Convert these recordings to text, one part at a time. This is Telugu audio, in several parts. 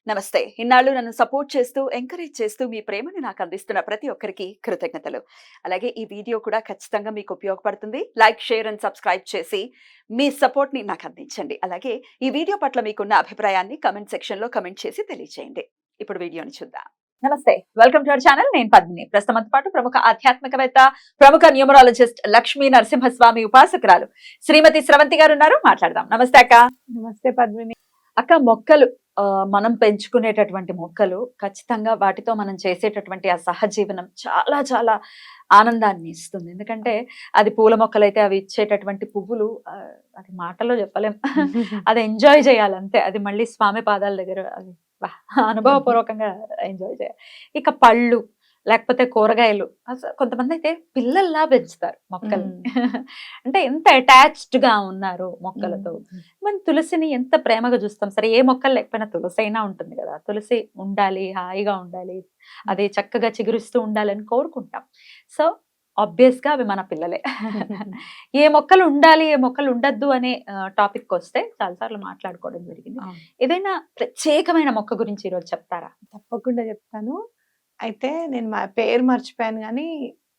నమస్తే. ఇన్నాళ్ళు నన్ను సపోర్ట్ చేస్తూ, ఎంకరేజ్ చేస్తూ మీ ప్రేమని నాకు అందిస్తున్న ప్రతి ఒక్కరికి కృతజ్ఞతలు. అలాగే ఈ వీడియో కూడా ఖచ్చితంగా మీకు ఉపయోగపడుతుంది. లైక్, షేర్ అండ్ సబ్స్క్రైబ్ చేసి మీ సపోర్ట్‌ని నాకు అందించండి. అలాగే ఈ వీడియో పట్ల మీకున్న అభిప్రాయాన్ని కామెంట్ సెక్షన్‌లో కామెంట్ చేసి తెలియజేయండి. ఇప్పుడు వీడియోని చూద్దాం. నమస్తే. Welcome to our channel. నేను పద్మిని. ప్రస్తుతంతో పాటు ప్రముఖ ఆధ్యాత్మికవేత్త, ప్రముఖ న్యూమరాలజిస్ట్ లక్ష్మీ నరసింహస్వామి ఉపాసకురాలు శ్రీమతి స్రవంతి గారు ఉన్నారు. మాట్లాడదాం. నమస్తే అక్క. నమస్తే పద్మిని. అక్క, మొక్కలు మనం పెంచుకునేటటువంటి మొక్కలు ఖచ్చితంగా వాటితో మనం చేసేటటువంటి ఆ సహజీవనం చాలా చాలా ఆనందాన్ని ఇస్తుంది. ఎందుకంటే అది పూల మొక్కలైతే అవి ఇచ్చేటటువంటి పువ్వులు అది మాటల్లో చెప్పలేం. అది ఎంజాయ్ చేయాలంతే. అది మళ్ళీ స్వామి పాదాల దగ్గర అది అనుభవపూర్వకంగా ఎంజాయ్ చేయాలి. ఇక పళ్ళు లేకపోతే కూరగాయలు, అసలు కొంతమంది అయితే పిల్లల్లా పెంచుతారు మొక్కల్ని. అంటే ఎంత అటాచ్డ్ గా ఉన్నారు మొక్కలతో. మనం తులసిని ఎంత ప్రేమగా చూస్తాం. సరే, ఏ మొక్కలు లేకపోయినా తులసి అయినా ఉంటుంది కదా. తులసి ఉండాలి, హాయిగా ఉండాలి, అది చక్కగా చిగురిస్తూ ఉండాలని కోరుకుంటాం. సో ఆబ్వియస్ గా అవి మన పిల్లలే. ఏ మొక్కలు ఉండాలి, ఏ మొక్కలు ఉండద్దు అనే టాపిక్ వస్తే చాలాసార్లు మాట్లాడుకోవడం జరిగింది. ఏదైనా ప్రత్యేకమైన మొక్క గురించి ఈరోజు చెప్తారా? తప్పకుండా చెప్తాను. అయితే నేను మా పేరు మర్చిపోయాను కానీ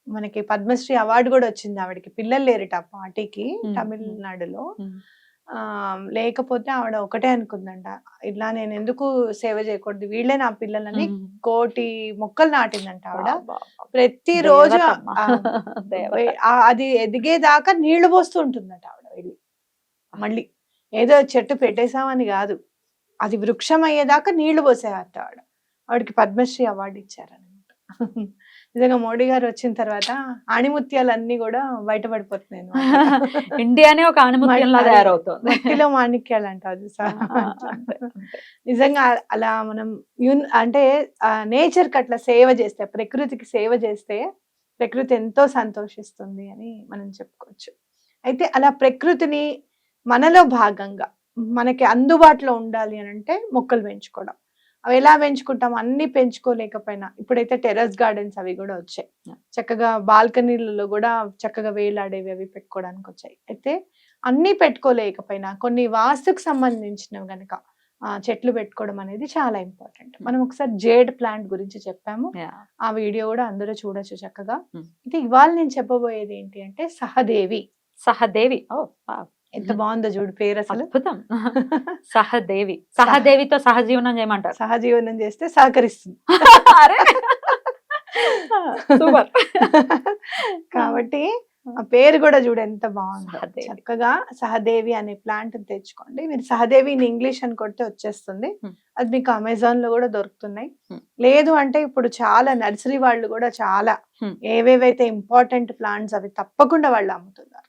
మనకి పద్మశ్రీ అవార్డు కూడా వచ్చింది ఆవిడకి. పిల్లలు లేరట ఆ పార్టీకి తమిళనాడులో. లేకపోతే ఆవిడ ఒకటే అనుకుందంట, ఇలా నేను ఎందుకు సేవ చేయకూడదు, వీళ్ళే నా పిల్లలని 1,000 మొక్కలు నాటిందంట ఆవిడ. ప్రతిరోజు అది ఎదిగేదాకా నీళ్లు పోస్తూ ఉంటుందట ఆవిడ వెళ్ళి. మళ్ళీ ఏదో చెట్టు పెట్టేశామని కాదు, అది వృక్షం అయ్యేదాకా నీళ్లు పోసేవాట ఆవిడ. ఆవిడకి పద్మశ్రీ అవార్డు ఇచ్చారనమాట. నిజంగా మోడీ గారు వచ్చిన తర్వాత ఆణిముత్యాలన్నీ కూడా బయటపడిపోతున్నాయి. ఇండియానే ఒక ఆణిముత్యంలా తయారవుతుంది. మట్టిలో మాణిక్యాలు అంటారు. నిజంగా అలా మనం అంటే నేచర్ కి అట్లా సేవ చేస్తే, ప్రకృతికి సేవ చేస్తే ప్రకృతి ఎంతో సంతోషిస్తుంది అని మనం చెప్పుకోవచ్చు. అయితే అలా ప్రకృతిని మనలో భాగంగా మనకి అందుబాటులో ఉండాలి అని అంటే మొక్కలు పెంచుకోవడం. అవి ఎలా పెంచుకుంటాం? అన్ని పెంచుకోలేకపోయినా ఇప్పుడైతే టెర్రస్ గార్డెన్స్ అవి కూడా వచ్చాయి. చక్కగా బాల్కనీలలో కూడా చక్కగా వేలాడేవి అవి పెట్టుకోవడానికి వచ్చాయి. అయితే అన్ని పెట్టుకోలేకపోయినా కొన్ని వాస్తుకు సంబంధించినవి గనక చెట్లు పెట్టుకోవడం అనేది చాలా ఇంపార్టెంట్. మనం ఒకసారి జేడ్ ప్లాంట్ గురించి చెప్పాము. ఆ వీడియో కూడా అందరూ చూడొచ్చు చక్కగా. అయితే ఇవాళ నేను చెప్పబోయేది ఏంటి అంటే సహదేవి. సహదేవి, ఎంత బాగుందో చూడు పేరు, అసలు అద్భుతం. సహదేవి. సహదేవితో సహజీవనం చేయమంటారు. సహజీవనం చేస్తే సహకరిస్తుంది. కాబట్టి ఆ పేరు కూడా చూడు ఎంత బాగుందో. చక్కగా సహదేవి అనే ప్లాంట్ తెచ్చుకోండి. మీరు సహదేవి ఇన్ ఇంగ్లీష్ అని కొడితే వచ్చేస్తుంది. అది మీకు అమెజాన్ లో కూడా దొరుకుతున్నాయి. లేదు అంటే ఇప్పుడు చాలా నర్సరీ వాళ్ళు కూడా చాలా ఏవేవైతే ఇంపార్టెంట్ ప్లాంట్స్ అవి తప్పకుండా వాళ్ళు అమ్ముతున్నారు.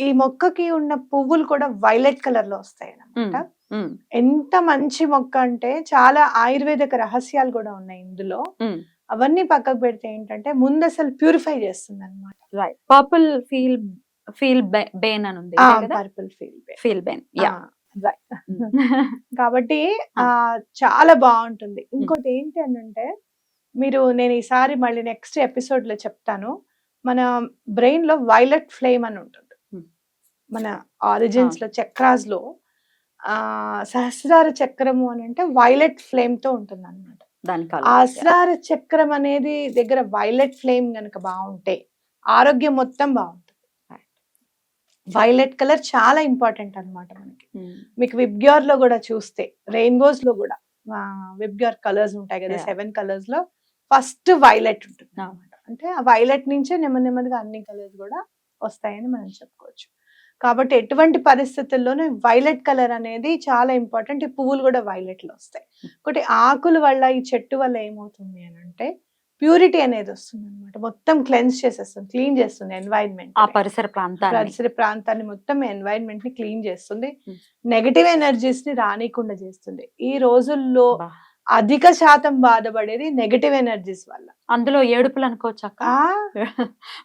ఈ మొక్కకి ఉన్న పువ్వులు కూడా వైలెట్ కలర్ లో వస్తాయి అన్నమాట. ఎంత మంచి మొక్క అంటే చాలా ఆయుర్వేదిక రహస్యాలు కూడా ఉన్నాయి ఇందులో. అవన్నీ పక్కకు పెడితే ఏంటంటే ముందు అసలు ప్యూరిఫై చేస్తుంది అనమాట. పర్పుల్ ఫీల్ బెయిన్ అని ఉంది. పర్పుల్ ఫీల్ బెయిన్. కాబట్టి చాలా బాగుంటుంది. ఇంకోటి ఏంటి అంటే నేను ఈసారి మళ్ళీ నెక్స్ట్ ఎపిసోడ్ లో చెప్తాను. మన బ్రెయిన్ లో వైలెట్ ఫ్లేమ్ అని ఉంటుంది. మన ఆరిజిన్స్ లో చక్రాస్ లో సహస్రార చక్రము అని అంటే వైలెట్ ఫ్లేమ్ తో ఉంటుంది అనమాట. సహస్రార చక్రం అనేది దగ్గర వైలెట్ ఫ్లేమ్ గనక బాగుంటే ఆరోగ్యం మొత్తం బాగుంటుంది. వైలెట్ కలర్ చాలా ఇంపార్టెంట్ అనమాట మనకి. మీకు విబ్గ్యూర్ లో కూడా చూస్తే రెయిన్బోస్ లో కూడా విబ్గ్యూర్ కలర్స్ ఉంటాయి కదా, 7 కలర్స్ లో ఫస్ట్ వైలెట్ ఉంటుంది అనమాట. అంటే ఆ వైలెట్ నుంచే నెమ్మదిగా అన్ని కలర్స్ కూడా వస్తాయని మనం చెప్పుకోవచ్చు. కాబట్టి ఎటువంటి పరిస్థితుల్లోనూ వైలెట్ కలర్ అనేది చాలా ఇంపార్టెంట్. ఈ పువ్వులు కూడా వైలెట్ లో వస్తాయి. ఒకటి ఆకుల వల్ల, ఈ చెట్టు వల్ల ఏమవుతుంది అని అంటే ప్యూరిటీ అనేది వస్తుంది అనమాట. మొత్తం క్లెన్స్ చేసేస్తుంది, క్లీన్ చేస్తుంది ఎన్వైరన్మెంట్. ఆ పరిసర ప్రాంతాన్ని మొత్తం ఎన్వైరన్మెంట్ ని క్లీన్ చేస్తుంది. నెగటివ్ ఎనర్జీస్ ని రానికుండా చేస్తుంది. ఈ రోజుల్లో అధిక శాతం బాధపడేది నెగటివ్ ఎనర్జీస్ వల్ల. అందులో ఏడుపులు అనుకోవచ్చు అక్క.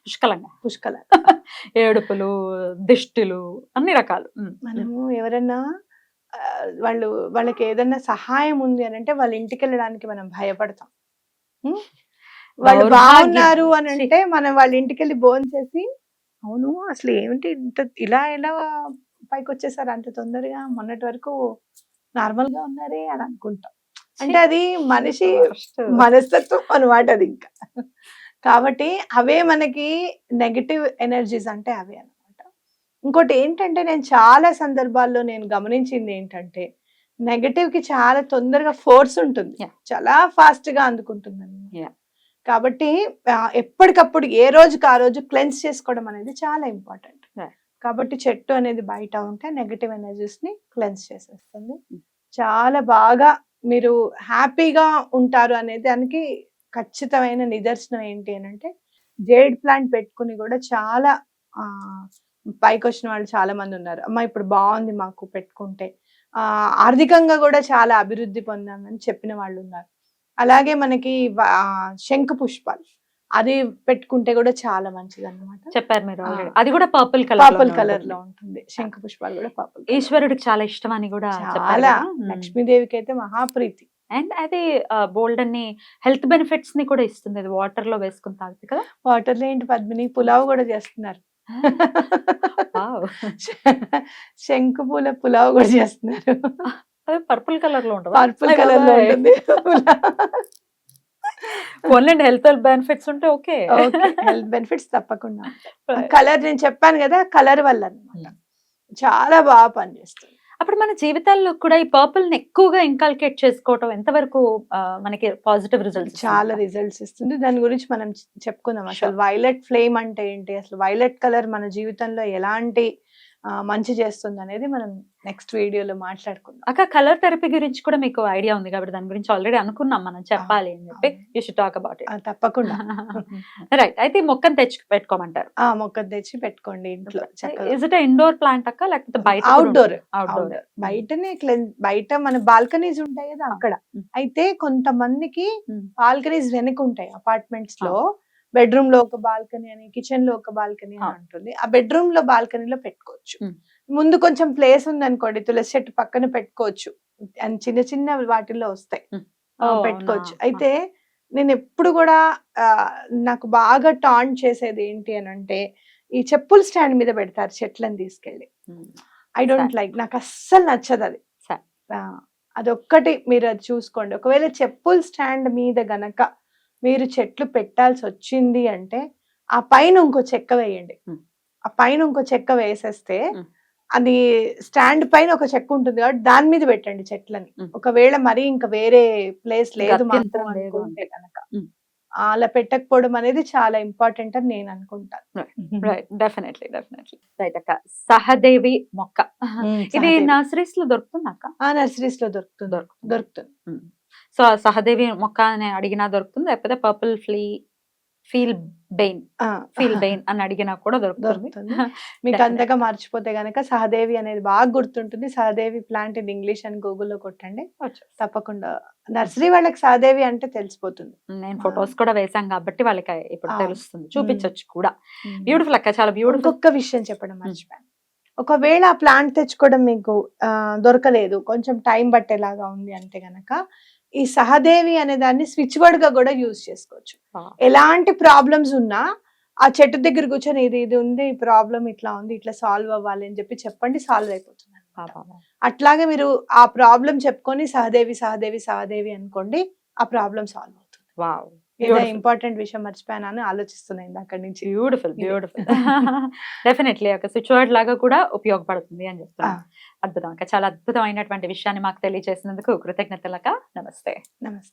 పుష్కలంగా ఏడుపులు, దిష్టిలు, అన్ని రకాలు. మనము ఎవరన్నా వాళ్ళకి ఏదన్నా సహాయం ఉంది అని అంటే వాళ్ళ ఇంటికి వెళ్ళడానికి మనం భయపడతాం. వాళ్ళు బాగున్నారు అని అంటే మనం వాళ్ళ ఇంటికి వెళ్ళి భోజనం చేసి, అవును అసలు ఏమిటి ఇంత ఇలా ఎలా పైకి వచ్చేసారు అంత తొందరగా, మొన్నటి వరకు నార్మల్ గా ఉన్నారే అని అనుకుంటాం. అంటే అది మనిషి Worst. మనస్తత్వం అనమాట అది ఇంకా. కాబట్టి అవే మనకి నెగటివ్ ఎనర్జీస్ అంటే అవే అన్నమాట. ఇంకోటి ఏంటంటే నేను చాలా సందర్భాల్లో నేను గమనించింది ఏంటంటే నెగటివ్ కి చాలా తొందరగా ఫోర్స్ ఉంటుంది. Yeah. చాలా ఫాస్ట్ గా అందుకుంటుంది. Yeah. కాబట్టి ఎప్పటికప్పుడు ఏ రోజుకి ఆ రోజు క్లెన్స్ చేసుకోవడం అనేది చాలా ఇంపార్టెంట్. Right. కాబట్టి చెట్టు అనేది బయట ఉంటే నెగటివ్ ఎనర్జీస్ ని క్లెన్స్ చేసేస్తుంది. Mm. చాలా బాగా మీరు హ్యాపీగా ఉంటారు అనే దానికి ఖచ్చితమైన నిదర్శనం ఏంటి అని అంటే జేడ్ ప్లాంట్ పెట్టుకుని కూడా చాలా పైకి వచ్చిన వాళ్ళు చాలా మంది ఉన్నారు. అమ్మ ఇప్పుడు బాగుంది మాకు పెట్టుకుంటే, ఆర్థికంగా కూడా చాలా అభివృద్ధి పొందామని చెప్పిన వాళ్ళు ఉన్నారు. అలాగే మనకి శంఖు పుష్పాలు అది పెట్టుకుంటే కూడా చాలా మంచిది అన్నమాట. చెప్పారు మీరు already. అది కూడా పర్పుల్ కలర్ పర్పుల్ కలర్ లో ఉంటుంది. శంఖు పుష్పాలు కూడా పర్పుల్. ఈశ్వరుడికి చాలా ఇష్టం అని కూడా చాలా లక్ష్మీదేవికి అయితే మహాప్రీతి. అండ్ అది బోల్డ్ అన్ని హెల్త్ బెనిఫిట్స్ ని కూడా ఇస్తుంది. అది వాటర్ లో వేసుకుని తాగితే కదా. వాటర్ లో ఏంటి పద్మిని పులావ్ కూడా చేస్తున్నారు. Wow. శంకు పూల పులావ్ కూడా చేస్తున్నారు. అది పర్పుల్ కలర్ లో ఉంటుంది. పర్పుల్ కలర్ లో ఉంటుంది. ఓన్లీ హెల్త్ బెనిఫిట్స్ ఉంటే ఓకే. హెల్త్ బెనిఫిట్స్ తప్పకుండా. కలర్ నేను చెప్పాను కదా, కలర్ వల్ల అన్నమాట చాలా బాగా పనిచేస్తుంది. అప్పుడు మన జీవితాల్లో కూడా ఈ పర్పుల్ ని ఎక్కువగా ఇన్కల్కేట్ చేసుకోవటం ఎంతవరకు మనకి పాజిటివ్ రిజల్ట్స్? చాలా రిజల్ట్స్ ఇస్తుంది. దాని గురించి మనం చెప్పుకుందాం. అసలు వైలెట్ ఫ్లేమ్ అంటే ఏంటి, అసలు వైలెట్ కలర్ మన జీవితంలో ఎలాంటి మంచి చేస్తుంది అనేది మనం నెక్స్ట్ వీడియోలో మాట్లాడుకుందాం. అక్క కలర్ థెరపీ గురించి కూడా మీకు ఐడియా ఉంది కాబట్టి దాని గురించి ఆల్రెడీ అనుకున్నాం మనం చెప్పాలి అని చెప్పి. You should talk about it. తప్పకుండా. రైట్. అయితే ఈ మొక్కను తెచ్చి పెట్టుకోమంటారు. మొక్కను తెచ్చి పెట్టుకోండి ఇంట్లో. ఇస్ ఇట్ ఇండోర్ ప్లాంట్ అక్క లేకపోతే బయట? అవుట్డోర్. అవుట్డోర్. బయటనే బయట మన బాల్కనీస్ ఉంటాయి కదా అక్కడ. అయితే కొంతమందికి బాల్కనీస్ వెనక ఉంటాయి అపార్ట్మెంట్స్ లో. బెడ్రూమ్ లో ఒక బాల్కనీ అని, కిచెన్ లో ఒక బాల్కనీ అని ఉంటుంది. ఆ బెడ్రూమ్ లో బాల్కనీలో పెట్టుకోవచ్చు. ముందు కొంచెం ప్లేస్ ఉంది అనుకోండి, తులసి చెట్టు పక్కన పెట్టుకోవచ్చు. అండ్ చిన్న చిన్న వాటిల్లో వస్తాయి, పెట్టుకోవచ్చు. అయితే నేను ఎప్పుడు కూడా నాకు బాగా టాంట్ చేసేది ఏంటి అని అంటే ఈ చెప్పుల స్టాండ్ మీద పెడతారు చెట్లను తీసుకెళ్ళి. ఐ డోంట్ లైక్, నాకు అస్సలు నచ్చదు అది. అదొక్కటి మీరు అది చూసుకోండి. ఒకవేళ చెప్పుల స్టాండ్ మీద గనక మీరు చెట్లు పెట్టాల్సి వచ్చింది అంటే ఆ పైన ఇంకో చెక్క వేయండి. ఆ పైన ఇంకో చెక్క వేసేస్తే అది స్టాండ్ పైన ఒక చెక్క ఉంటుంది కాబట్టి దాని మీద పెట్టండి చెట్లని. ఒకవేళ మరి ఇంకా వేరే ప్లేస్ లేదు మాత్రం అనుకుంటే కనుక అలా పెట్టకపోవడం అనేది చాలా ఇంపార్టెంట్ అని నేను అనుకుంటాను. Definitely definitely. రైట్ అక్క. సహదేవి మొక్క ఇది నర్సరీస్ లో దొరుకుతుంది అక్క? నర్సరీస్ లో దొరుకుతుంది. సో సహదేవి మొక్క అని అడిగినా దొరుకుతుంది, లేకపోతే పర్పుల్ ఫీల్ బెయిన్ అని అడిగినా కూడా దొరుకుతుంది. మీకు అంతగా మర్చిపోతే గనక సహదేవి అనేది బాగా గుర్తుంటుంది. సహదేవి ప్లాంట్ ఇన్ ఇంగ్లీష్ అని గూగుల్లో కొట్టండి, తప్పకుండా నర్సరీ వాళ్ళకి సహదేవి అంటే తెలిసిపోతుంది. నేను ఫొటోస్ కూడా వేసాం కాబట్టి వాళ్ళకి ఇప్పుడు తెలుస్తుంది, చూపించవచ్చు కూడా. బ్యూటిఫుల్ అక్క, చాలా బ్యూటిఫుల్. ఒక్క విషయం చెప్పడం మర్చిపోయాను. ఒకవేళ ఆ ప్లాంట్ తెచ్చుకోవడం మీకు దొరకలేదు, కొంచెం టైం పట్టేలాగా ఉంది అంటే గనక ఈ సహదేవి అనే దాన్ని స్విచ్ వర్డ్ గా కూడా యూజ్ చేసుకోవచ్చు. ఎలాంటి ప్రాబ్లమ్స్ ఉన్నా ఆ చెట్టు దగ్గర కూర్చొని ఇది ఉంది, ఈ ప్రాబ్లం ఇట్లా ఉంది, ఇట్లా సాల్వ్ అవ్వాలి అని చెప్పండి, సాల్వ్ అయిపోతుంది. అట్లాగే మీరు ఆ ప్రాబ్లం చెప్పుకొని సహదేవి సహదేవి సహదేవి అనుకోండి, ఆ ప్రాబ్లం సాల్వ్ అవుతుంది. వావ్, ఏదో ఇంపార్టెంట్ విషయం మర్చిపోయానని ఆలోచిస్తున్నాను అక్కడి నుంచి. Beautiful beautiful. డెఫినెట్లీ ఒక స్విచ్ వర్డ్ లాగా కూడా ఉపయోగపడుతుంది అని చెప్తున్నాను. అద్భుతం అక్క, చాలా అద్భుతమైనటువంటి విషయాన్ని మాకు తెలియజేసినందుకు కృతజ్ఞతలక. నమస్తే. నమస్తే.